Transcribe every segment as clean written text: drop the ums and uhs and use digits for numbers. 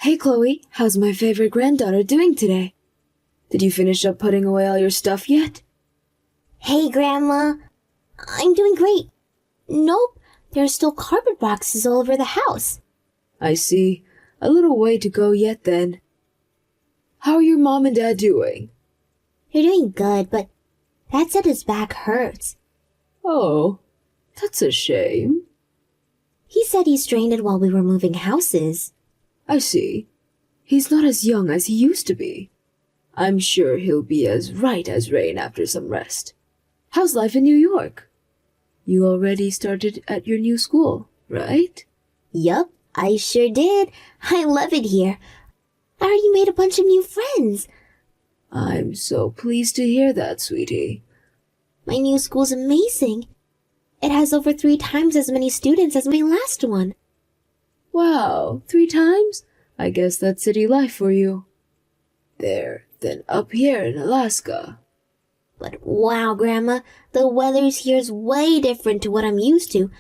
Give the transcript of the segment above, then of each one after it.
Hey Chloe, how's my favorite granddaughter doing today? Did you finish up putting away all your stuff yet? Hey, Grandma. I'm doing great. Nope, there are still cardboard boxes all over the house. I see. A little way to go yet then. How are your mom and dad doing? They're doing good, but Dad said his back hurts. Oh, that's a shame. He said he strained it while we were moving houses. I see. He's not as young as he used to be. I'm sure he'll be as right as rain after some rest. How's life in New York? You already started at your new school, right? Yup, I sure did. I love it here. I already made a bunch of new friends. I'm so pleased to hear that, sweetie. My new school's amazing. It has over 3 times as many students as my last one. Wow, 3 times? I guess that's city life for you. There, then up here in Alaska. But wow, Grandma, the weather here is way different to what I'm used to.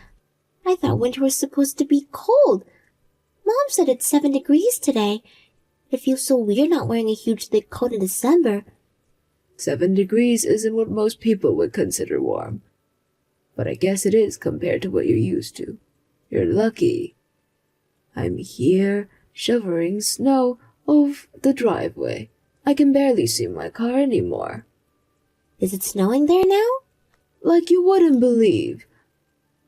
I thought winter was supposed to be cold. Mom said it's 7 degrees today. It feels so weird not wearing a huge thick coat in December. 7 degrees isn't what most people would consider warm. But I guess it is compared to what you're used to. You're lucky. I'm here, shoveling snow off the driveway. I can barely see my car anymore. Is it snowing there now? Like you wouldn't believe.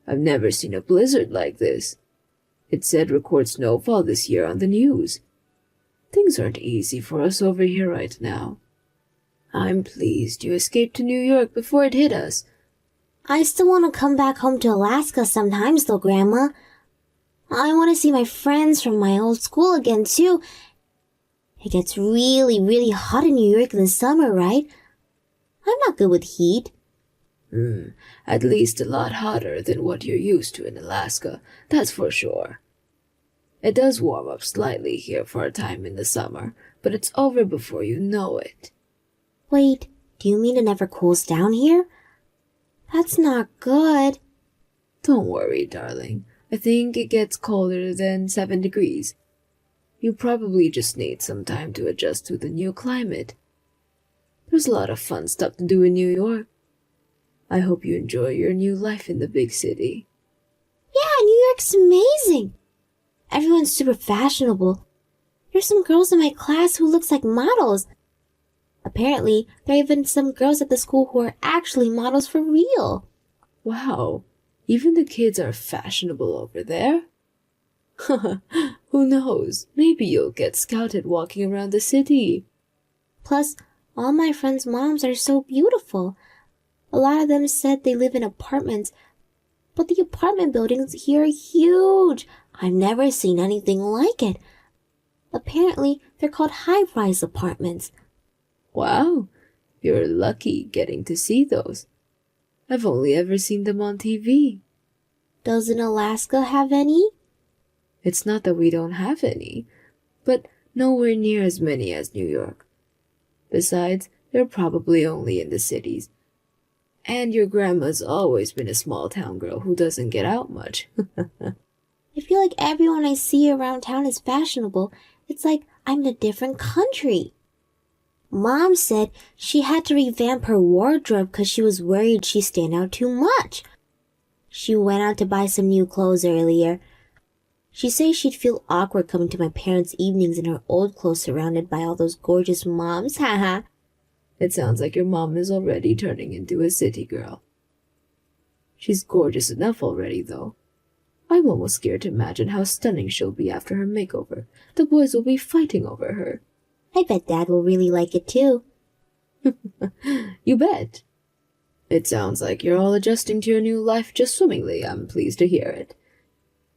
I've never seen a blizzard like this. It said record snowfall this year on the news. Things aren't easy for us over here right now. I'm pleased you escaped to New York before it hit us. I still want to come back home to Alaska sometimes though, Grandma. I want to see my friends from my old school again too. It gets really, really hot in New York in the summer, right? I'm not good with heat. At least a lot hotter than what you're used to in Alaska, that's for sure. It does warm up slightly here for a time in the summer, but it's over before you know it. Wait, do you mean it never cools down here? That's not good. Don't worry, darling. I think it gets colder than 7 degrees. You probably just need some time to adjust to the new climate. There's a lot of fun stuff to do in New York. I hope you enjoy your new life in the big city. Yeah, New York's amazing. Everyone's super fashionable. There's some girls in my class who looks like models. Apparently, there are even some girls at the school who are actually models for real. Wow, even the kids are fashionable over there? Who knows, maybe you'll get scouted walking around the city. Plus, all my friends' moms are so beautiful. A lot of them said they live in apartments, but the apartment buildings here are huge. I've never seen anything like it. Apparently, they're called high-rise apartments. Wow, you're lucky getting to see those. I've only ever seen them on TV. Doesn't Alaska have any? It's not that we don't have any, but nowhere near as many as New York. Besides, they're probably only in the cities. And your grandma's always been a small-town girl who doesn't get out much. I feel like everyone I see around town is fashionable. It's like I'm in a different country. Mom said she had to revamp her wardrobe because she was worried she'd stand out too much. She went out to buy some new clothes earlier. She says she'd feel awkward coming to my parents' evenings in her old clothes surrounded by all those gorgeous moms, haha. It sounds like your mom is already turning into a city girl. She's gorgeous enough already, though. I'm almost scared to imagine how stunning she'll be after her makeover. The boys will be fighting over her. I bet Dad will really like it too. You bet. It sounds like you're all adjusting to your new life just swimmingly. I'm pleased to hear it.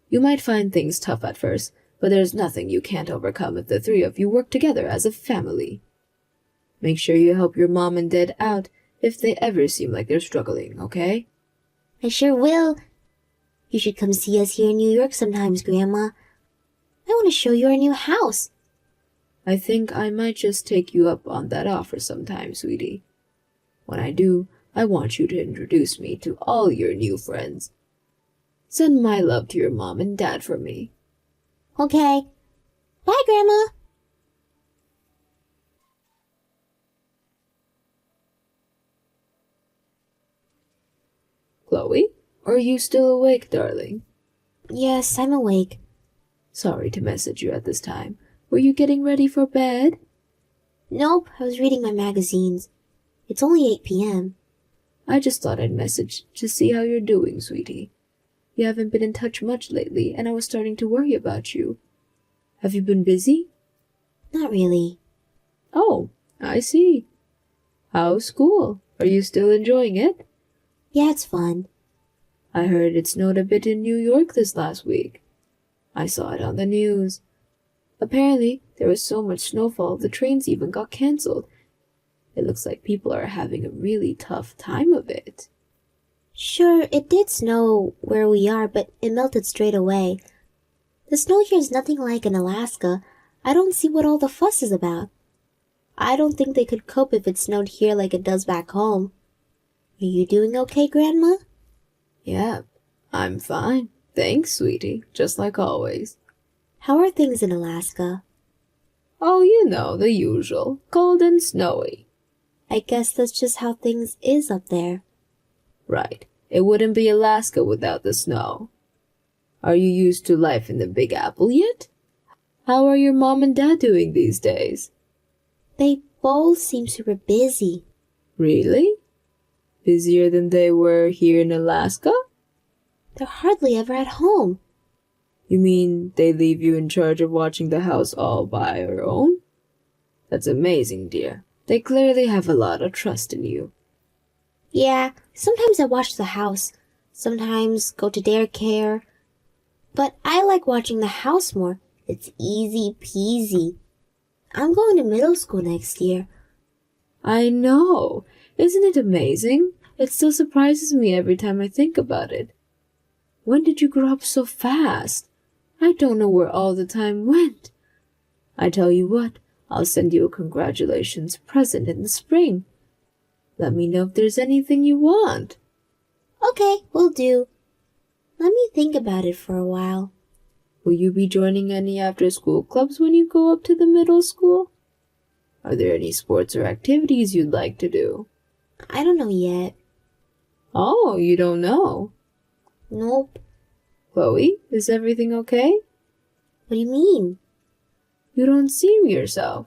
You might find things tough at first, but there's nothing you can't overcome if the 3 of you work together as a family. Make sure you help your mom and dad out if they ever seem like they're struggling, okay? I sure will. You should come see us here in New York sometimes, Grandma. I want to show you our new house. I think I might just take you up on that offer sometime, sweetie. When I do, I want you to introduce me to all your new friends. Send my love to your mom and dad for me. Okay. Bye, Grandma. Chloe, are you still awake, darling? Yes, I'm awake. Sorry to message you at this time. Were you getting ready for bed? Nope, I was reading my magazines. It's only 8 p.m. I just thought I'd message to see how you're doing, sweetie. You haven't been in touch much lately, and I was starting to worry about you. Have you been busy? Not really. Oh, I see. How's school? Are you still enjoying it? Yeah, it's fun. I heard it snowed a bit in New York this last week. I saw it on the news. Apparently, there was so much snowfall the trains even got cancelled. It looks like people are having a really tough time of it. Sure, it did snow where we are, but it melted straight away. The snow here is nothing like in Alaska. I don't see what all the fuss is about. I don't think they could cope if it snowed here like it does back home. Are you doing okay, Grandma? Yeah, I'm fine. Thanks, sweetie, just like always. How are things in Alaska? Oh, you know, the usual. Cold and snowy. I guess that's just how things is up there. Right. It wouldn't be Alaska without the snow. Are you used to life in the Big Apple yet? How are your mom and dad doing these days? They both seem super busy. Really? Busier than they were here in Alaska? They're hardly ever at home. You mean they leave you in charge of watching the house all by your own? That's amazing, dear. They clearly have a lot of trust in you. Yeah, sometimes I watch the house. Sometimes go to daycare. But I like watching the house more. It's easy peasy. I'm going to middle school next year. I know. Isn't it amazing? It still surprises me every time I think about it. When did you grow up so fast? I don't know where all the time went. I tell you what, I'll send you a congratulations present in the spring. Let me know if there's anything you want. Okay, will do. Let me think about it for a while. Will you be joining any after-school clubs when you go up to the middle school? Are there any sports or activities you'd like to do? I don't know yet. Oh, you don't know? Nope. Chloe, is everything okay? What do you mean? You don't seem yourself.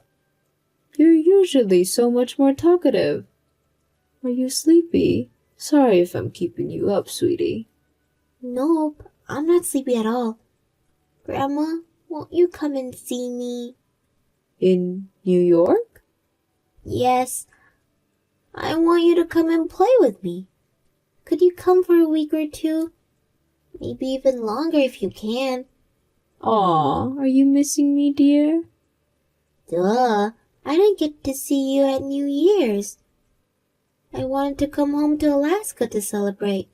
You're usually so much more talkative. Are you sleepy? Sorry if I'm keeping you up, sweetie. Nope, I'm not sleepy at all. Grandma, won't you come and see me? In New York? Yes. I want you to come and play with me. Could you come for a week or two? Maybe even longer if you can. Aw, are you missing me, dear? Duh, I didn't get to see you at New Year's. I wanted to come home to Alaska to celebrate.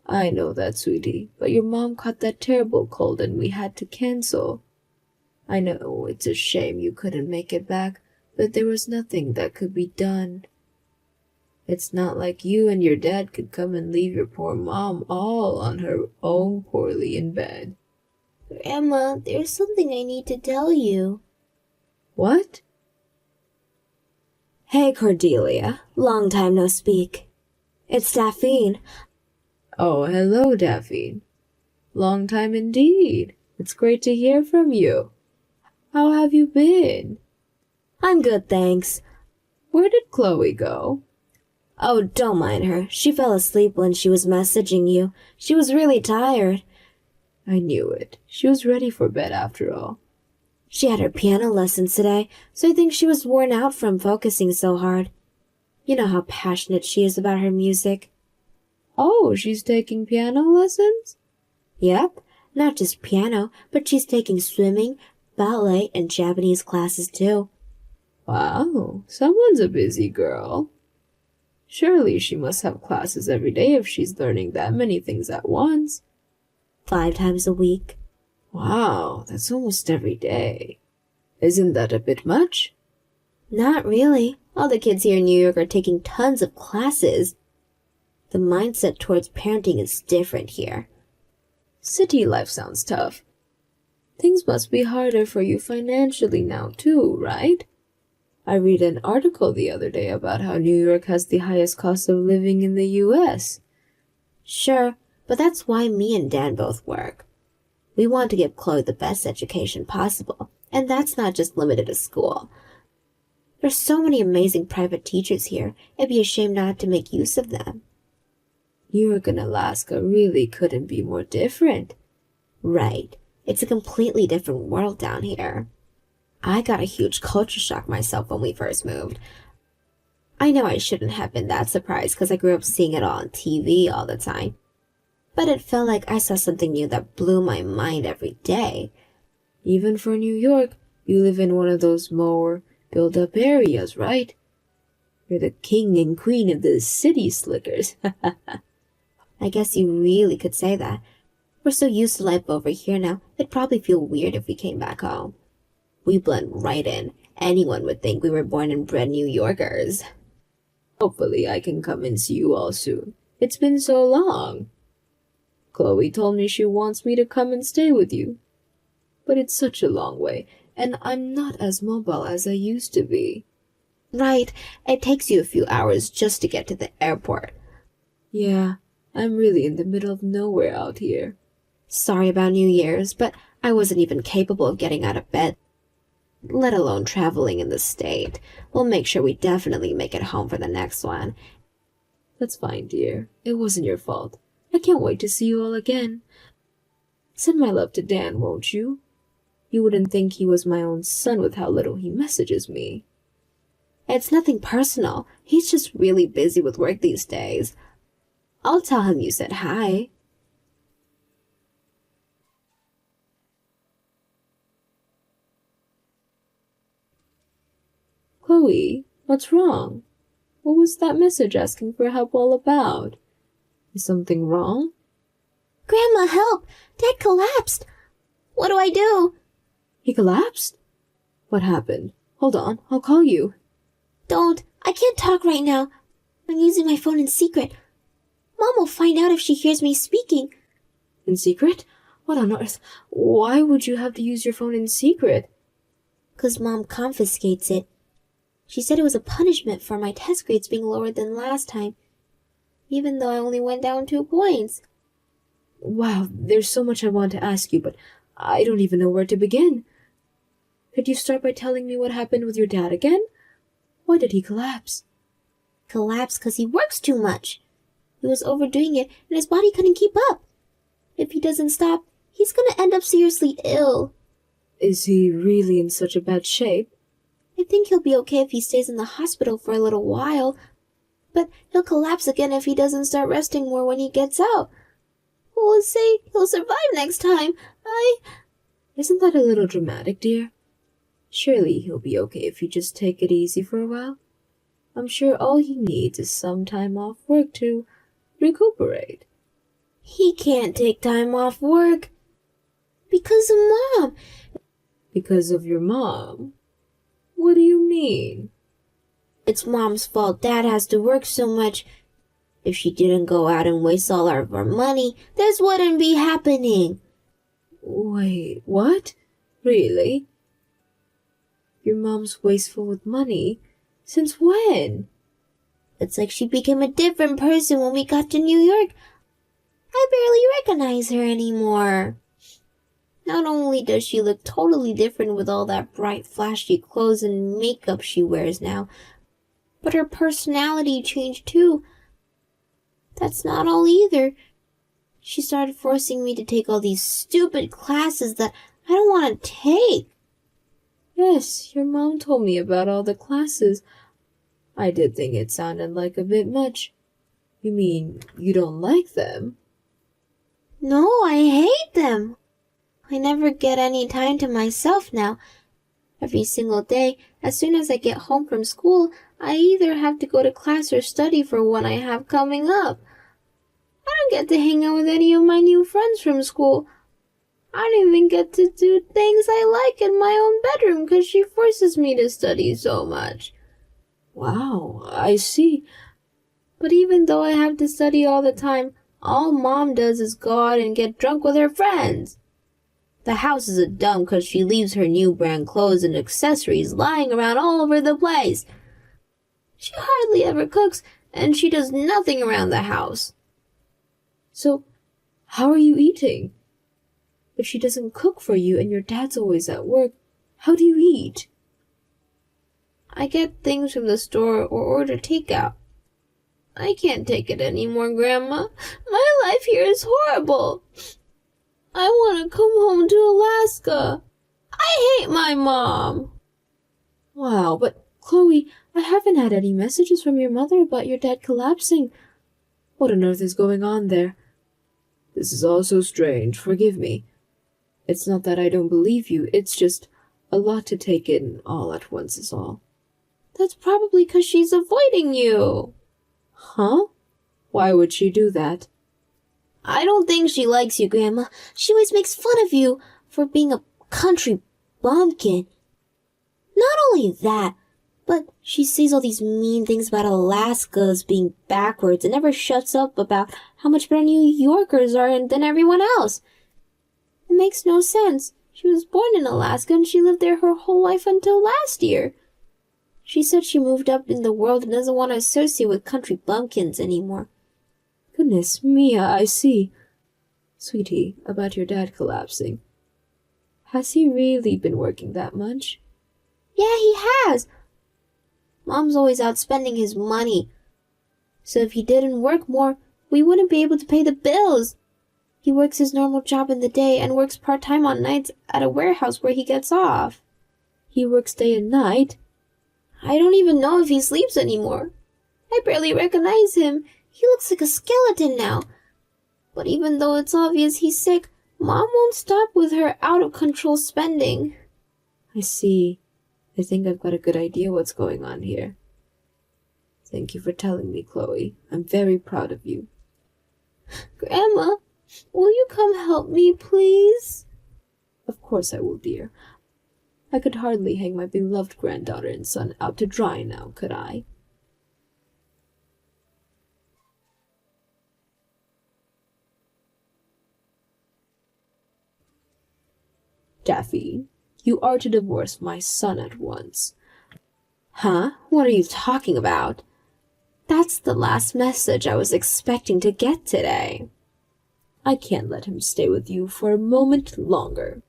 I know that, sweetie, but your mom caught that terrible cold and we had to cancel. I know it's a shame you couldn't make it back, but there was nothing that could be done. It's not like you and your dad could come and leave your poor mom all on her own poorly in bed. Grandma, there's something I need to tell you. What? Hey, Cordelia. Long time no speak. It's Daphne. Oh, hello, Daphne. Long time indeed. It's great to hear from you. How have you been? I'm good, thanks. Where did Chloe go? Oh, don't mind her. She fell asleep when she was messaging you. She was really tired. I knew it. She was ready for bed after all. She had her piano lessons today, so I think she was worn out from focusing so hard. You know how passionate she is about her music. Oh, she's taking piano lessons? Yep, not just piano, but she's taking swimming, ballet, and Japanese classes too. Wow, someone's a busy girl. Surely she must have classes every day if she's learning that many things at once. 5 times a week. Wow, that's almost every day. Isn't that a bit much? Not really. All the kids here in New York are taking tons of classes. The mindset towards parenting is different here. City life sounds tough. Things must be harder for you financially now, too, right? I read an article the other day about how New York has the highest cost of living in the US. Sure, but that's why me and Dan both work. We want to give Chloe the best education possible, and that's not just limited to school. There's so many amazing private teachers here, it'd be a shame not to make use of them. New York and Alaska really couldn't be more different. Right. It's a completely different world down here. I got a huge culture shock myself when we first moved. I know I shouldn't have been that surprised because I grew up seeing it all on TV all the time. But it felt like I saw something new that blew my mind every day. Even for New York, you live in one of those more built-up areas, right? You're the king and queen of the city slickers. I guess you really could say that. We're so used to life over here now, it'd probably feel weird if we came back home. We blend right in. Anyone would think we were born and bred New Yorkers. Hopefully I can come and see you all soon. It's been so long. Chloe told me she wants me to come and stay with you. But it's such a long way, and I'm not as mobile as I used to be. Right, it takes you a few hours just to get to the airport. Yeah, I'm really in the middle of nowhere out here. Sorry about New Year's, but I wasn't even capable of getting out of bed, let alone traveling in the state. We'll make sure we definitely make it home for the next one. That's fine, dear. It wasn't your fault. I can't wait to see you all again. Send my love to Dan, won't you? You wouldn't think he was my own son with how little he messages me. It's nothing personal. He's just really busy with work these days. I'll tell him you said hi. Chloe, what's wrong? What was that message asking for help all about? Is something wrong? Grandma, help! Dad collapsed! What do I do? He collapsed? What happened? Hold on, I'll call you. Don't. I can't talk right now. I'm using my phone in secret. Mom will find out if she hears me speaking. In secret? What on earth? Why would you have to use your phone in secret? 'Cause Mom confiscates it. She said it was a punishment for my test grades being lower than last time, even though I only went down 2 points. Wow, there's so much I want to ask you, but I don't even know where to begin. Could you start by telling me what happened with your dad again? Why did he collapse? Collapsed 'cause he works too much. He was overdoing it and his body couldn't keep up. If he doesn't stop, he's gonna end up seriously ill. Is he really in such a bad shape? I think he'll be okay if he stays in the hospital for a little while, but he'll collapse again if he doesn't start resting more when he gets out. We'll say he'll survive next time. Isn't that a little dramatic, dear? Surely he'll be okay if you just take it easy for a while. I'm sure all he needs is some time off work to recuperate. He can't take time off work. Because of Mom. Because of your mom? What do you mean? It's Mom's fault Dad has to work so much. If she didn't go out and waste all of our money, this wouldn't be happening. Wait, what? Really? Your mom's wasteful with money? Since when? It's like she became a different person when we got to New York. I barely recognize her anymore. Not only does she look totally different with all that bright, flashy clothes and makeup she wears now, but her personality changed too. That's not all either. She started forcing me to take all these stupid classes that I don't want to take. Yes, your mom told me about all the classes. I did think it sounded like a bit much. You mean you don't like them? No, I hate them. I never get any time to myself now. Every single day, as soon as I get home from school, I either have to go to class or study for one I have coming up. I don't get to hang out with any of my new friends from school. I don't even get to do things I like in my own bedroom because she forces me to study so much. Wow, I see. But even though I have to study all the time, all Mom does is go out and get drunk with her friends. The house is a dump because she leaves her new brand clothes and accessories lying around all over the place. She hardly ever cooks, and she does nothing around the house. So, how are you eating? If she doesn't cook for you and your dad's always at work, how do you eat? I get things from the store or order takeout. I can't take it anymore, Grandma. My life here is horrible. I want to come home to Alaska. I hate my mom. Wow, but Chloe, I haven't had any messages from your mother about your dad collapsing. What on earth is going on there? This is all so strange, forgive me. It's not that I don't believe you, it's just a lot to take in all at once is all. That's probably because she's avoiding you. Huh? Why would she do that? I don't think she likes you, Grandma. She always makes fun of you for being a country bumpkin. Not only that, but she says all these mean things about Alaska as being backwards and never shuts up about how much better New Yorkers are than everyone else. It makes no sense. She was born in Alaska and she lived there her whole life until last year. She said she moved up in the world and doesn't want to associate with country bumpkins anymore. Goodness, Mia, I see. Sweetie, about your dad collapsing. Has he really been working that much? Yeah, he has. Mom's always out spending his money. So if he didn't work more, we wouldn't be able to pay the bills. He works his normal job in the day and works part-time on nights at a warehouse where he gets off. He works day and night? I don't even know if he sleeps anymore. I barely recognize him. He looks like a skeleton now. But even though it's obvious he's sick, Mom won't stop with her out-of-control spending. I see. I think I've got a good idea what's going on here. Thank you for telling me, Chloe. I'm very proud of you. Grandma, will you come help me, please? Of course I will, dear. I could hardly hang my beloved granddaughter and son out to dry now, could I? Daffy, you are to divorce my son at once. Huh? What are you talking about? That's the last message I was expecting to get today. I can't let him stay with you for a moment longer.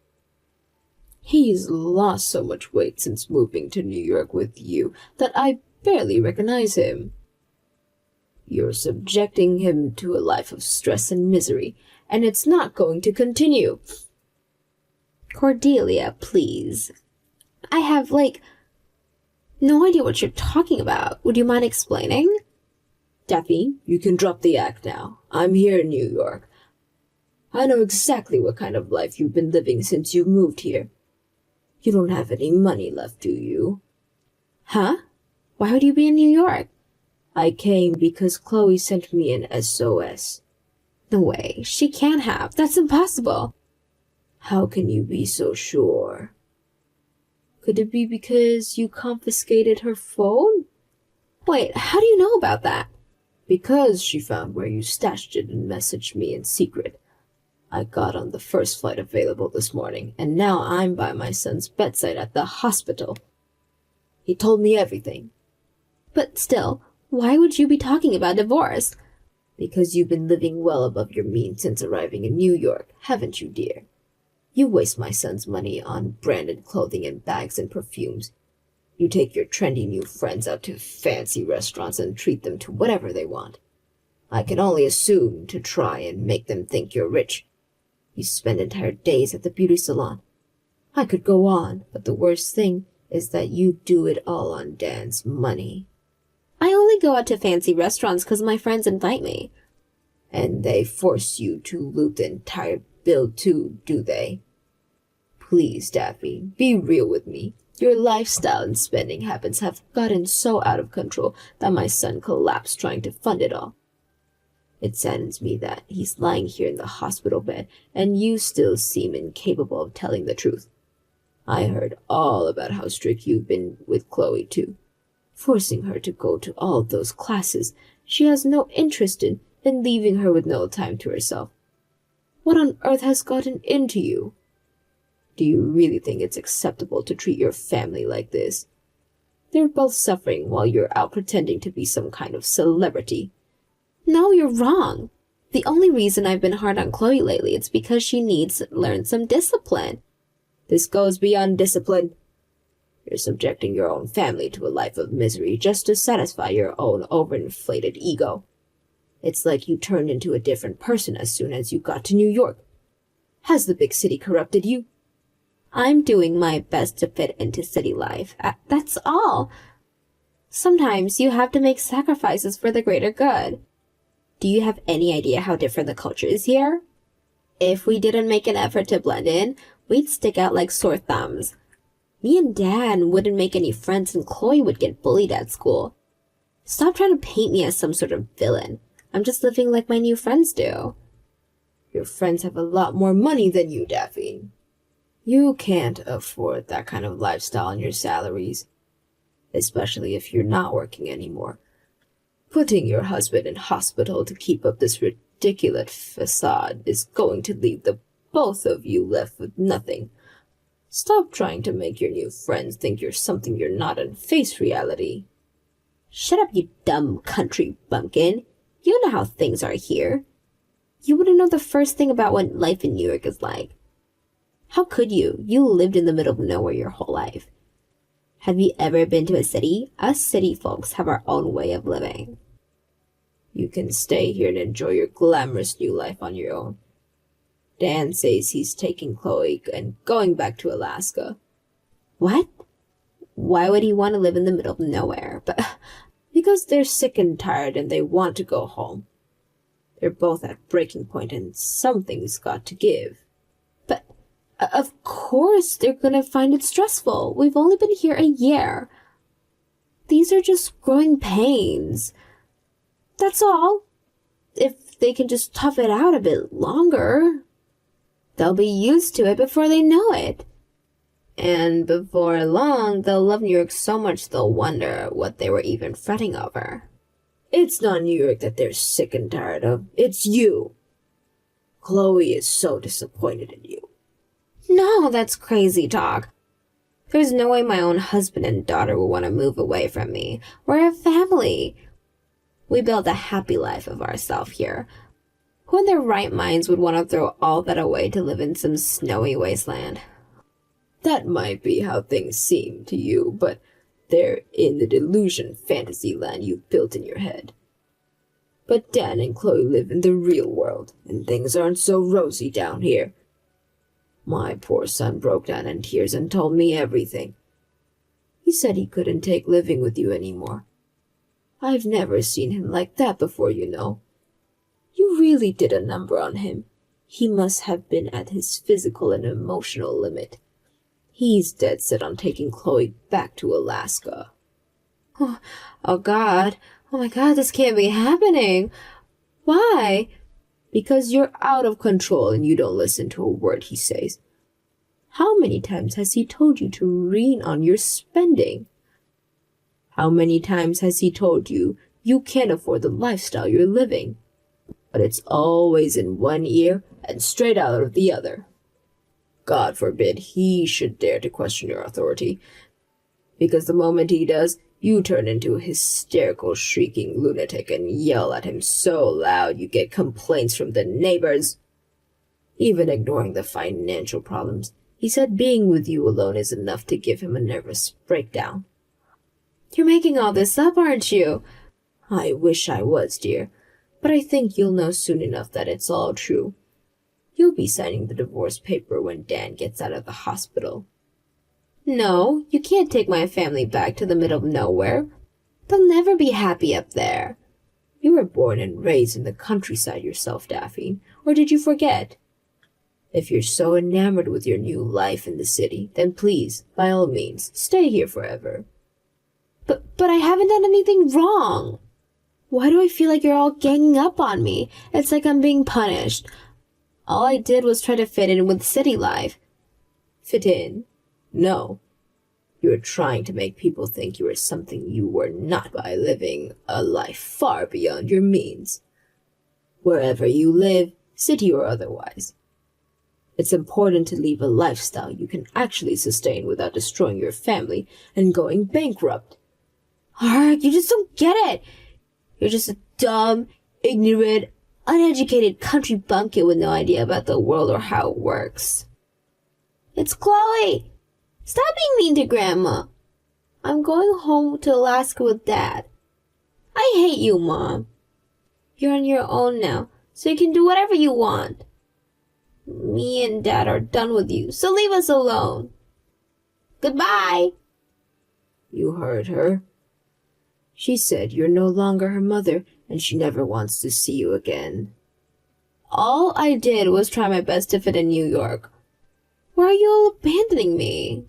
He's lost so much weight since moving to New York with you that I barely recognize him. You're subjecting him to a life of stress and misery, and it's not going to continue. Cordelia, please. I have, no idea what you're talking about. Would you mind explaining? Daffy, you can drop the act now. I'm here in New York. I know exactly what kind of life you've been living since you moved here. You don't have any money left, do you? Huh? Why would you be in New York? I came because Chloe sent me an SOS. No way. She can't have. That's impossible. How can you be so sure? Could it be because you confiscated her phone? Wait, how do you know about that? Because she found where you stashed it and messaged me in secret. I got on the first flight available this morning, and now I'm by my son's bedside at the hospital. He told me everything. But still, why would you be talking about divorce? Because you've been living well above your means since arriving in New York, haven't you, dear? You waste my son's money on branded clothing and bags and perfumes. You take your trendy new friends out to fancy restaurants and treat them to whatever they want. I can only assume to try and make them think you're rich. You spend entire days at the beauty salon. I could go on, but the worst thing is that you do it all on Dan's money. I only go out to fancy restaurants because my friends invite me. And they force you to loot the entire bill too, do they? Please, Daffy, be real with me. Your lifestyle and spending habits have gotten so out of control that my son collapsed trying to fund it all. It saddens me that he's lying here in the hospital bed and you still seem incapable of telling the truth. I heard all about how strict you've been with Chloe, too. Forcing her to go to all those classes she has no interest in and leaving her with no time to herself. What on earth has gotten into you? Do you really think it's acceptable to treat your family like this? They're both suffering while you're out pretending to be some kind of celebrity. No, you're wrong. The only reason I've been hard on Chloe lately is because she needs to learn some discipline. This goes beyond discipline. You're subjecting your own family to a life of misery just to satisfy your own overinflated ego. It's like you turned into a different person as soon as you got to New York. Has the big city corrupted you? I'm doing my best to fit into city life. That's all. Sometimes you have to make sacrifices for the greater good. Do you have any idea how different the culture is here? If we didn't make an effort to blend in, we'd stick out like sore thumbs. Me and Dan wouldn't make any friends and Chloe would get bullied at school. Stop trying to paint me as some sort of villain. I'm just living like my new friends do. Your friends have a lot more money than you, Daphne. You can't afford that kind of lifestyle on your salaries, especially if you're not working anymore. Putting your husband in hospital to keep up this ridiculous facade is going to leave the both of you left with nothing. Stop trying to make your new friends think you're something you're not and face reality. Shut up, you dumb country bumpkin. You know how things are here. You wouldn't know the first thing about what life in New York is like. How could you? You lived in the middle of nowhere your whole life. Have you ever been to a city? Us city folks have our own way of living. You can stay here and enjoy your glamorous new life on your own. Dan says he's taking Chloe and going back to Alaska. What? Why would he want to live in the middle of nowhere? But because they're sick and tired and they want to go home. They're both at breaking point and something's got to give. But of course they're gonna find it stressful. We've only been here a year. These are just growing pains. That's all. If they can just tough it out a bit longer, they'll be used to it before they know it. And before long, they'll love New York so much they'll wonder what they were even fretting over. It's not New York that they're sick and tired of. It's you. Chloe is so disappointed in you. No, that's crazy talk. There's no way my own husband and daughter will want to move away from me. We're a family. We built a happy life of ourselves here. Who in their right minds would want to throw all that away to live in some snowy wasteland? That might be how things seem to you, but they're in the delusion fantasy land you've built in your head. But Dan and Chloe live in the real world, and things aren't so rosy down here. My poor son broke down in tears and told me everything. He said he couldn't take living with you anymore. I've never seen him like that before, you know. You really did a number on him. He must have been at his physical and emotional limit. He's dead set on taking Chloe back to Alaska. Oh God. Oh my God, this can't be happening. Why? Because you're out of control and you don't listen to a word he says. How many times has he told you to rein on your spending? How many times has he told you you can't afford the lifestyle you're living? But it's always in one ear and straight out of the other. God forbid he should dare to question your authority, because the moment he does, you turn into a hysterical, shrieking lunatic and yell at him so loud you get complaints from the neighbors. Even ignoring the financial problems, he said being with you alone is enough to give him a nervous breakdown. You're making all this up, aren't you? I wish I was, dear, but I think you'll know soon enough that it's all true. You'll be signing the divorce paper when Dan gets out of the hospital. No, you can't take my family back to the middle of nowhere. They'll never be happy up there. You were born and raised in the countryside yourself, Daphne, or did you forget? If you're so enamored with your new life in the city, then please, by all means, stay here forever. But I haven't done anything wrong. Why do I feel like you're all ganging up on me? It's like I'm being punished. All I did was try to fit in with city life. Fit in? No. You were trying to make people think you were something you were not by living a life far beyond your means. Wherever you live, city or otherwise. It's important to leave a lifestyle you can actually sustain without destroying your family and going bankrupt. Ark, you just don't get it. You're just a dumb, ignorant, uneducated country bumpkin with no idea about the world or how it works. It's Chloe. Stop being mean to Grandma. I'm going home to Alaska with Dad. I hate you, Mom. You're on your own now, so you can do whatever you want. Me and Dad are done with you, so leave us alone. Goodbye. You heard her. She said you're no longer her mother and she never wants to see you again. All I did was try my best to fit in New York. Why are you all abandoning me?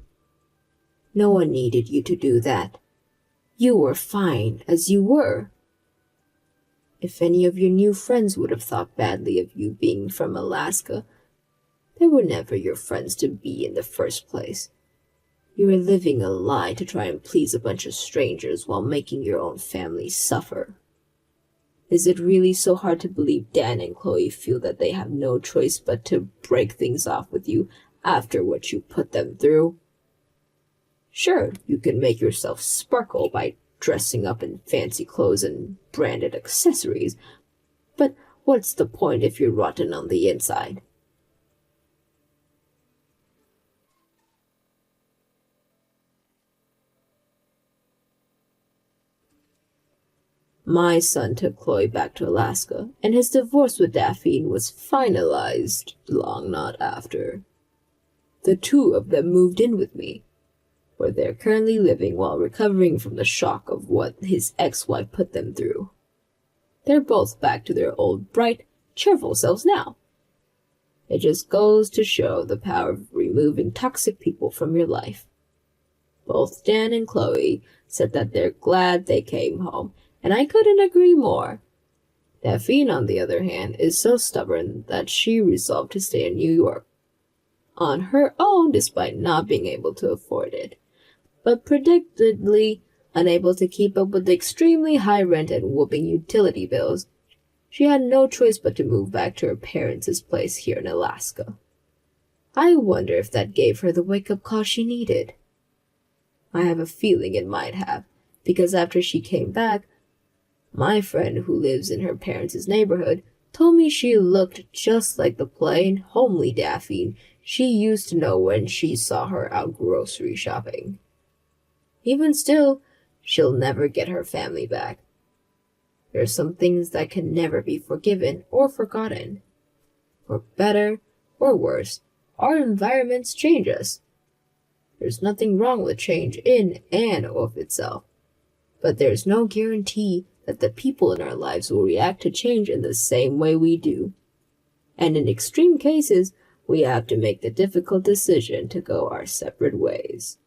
No one needed you to do that. You were fine as you were. If any of your new friends would have thought badly of you being from Alaska, they were never your friends to be in the first place. You were living a lie to try and please a bunch of strangers while making your own family suffer. Is it really so hard to believe Dan and Chloe feel that they have no choice but to break things off with you after what you put them through? Sure, you can make yourself sparkle by dressing up in fancy clothes and branded accessories, but what's the point if you're rotten on the inside? My son took Chloe back to Alaska, and his divorce with Daphne was finalized long not after. The two of them moved in with me, where they're currently living while recovering from the shock of what his ex-wife put them through. They're both back to their old, bright, cheerful selves now. It just goes to show the power of removing toxic people from your life. Both Dan and Chloe said that they're glad they came home, and I couldn't agree more. Daphne, on the other hand, is so stubborn that she resolved to stay in New York on her own despite not being able to afford it, but predictably unable to keep up with the extremely high rent and whooping utility bills. She had no choice but to move back to her parents' place here in Alaska. I wonder if that gave her the wake-up call she needed. I have a feeling it might have, because after she came back, my friend who lives in her parents' neighborhood told me she looked just like the plain, homely Daphne she used to know when she saw her out grocery shopping. Even still, she'll never get her family back. There are some things that can never be forgiven or forgotten. For better or worse, our environments change us. There's nothing wrong with change in and of itself, but there's no guarantee that the people in our lives will react to change in the same way we do. And in extreme cases, we have to make the difficult decision to go our separate ways.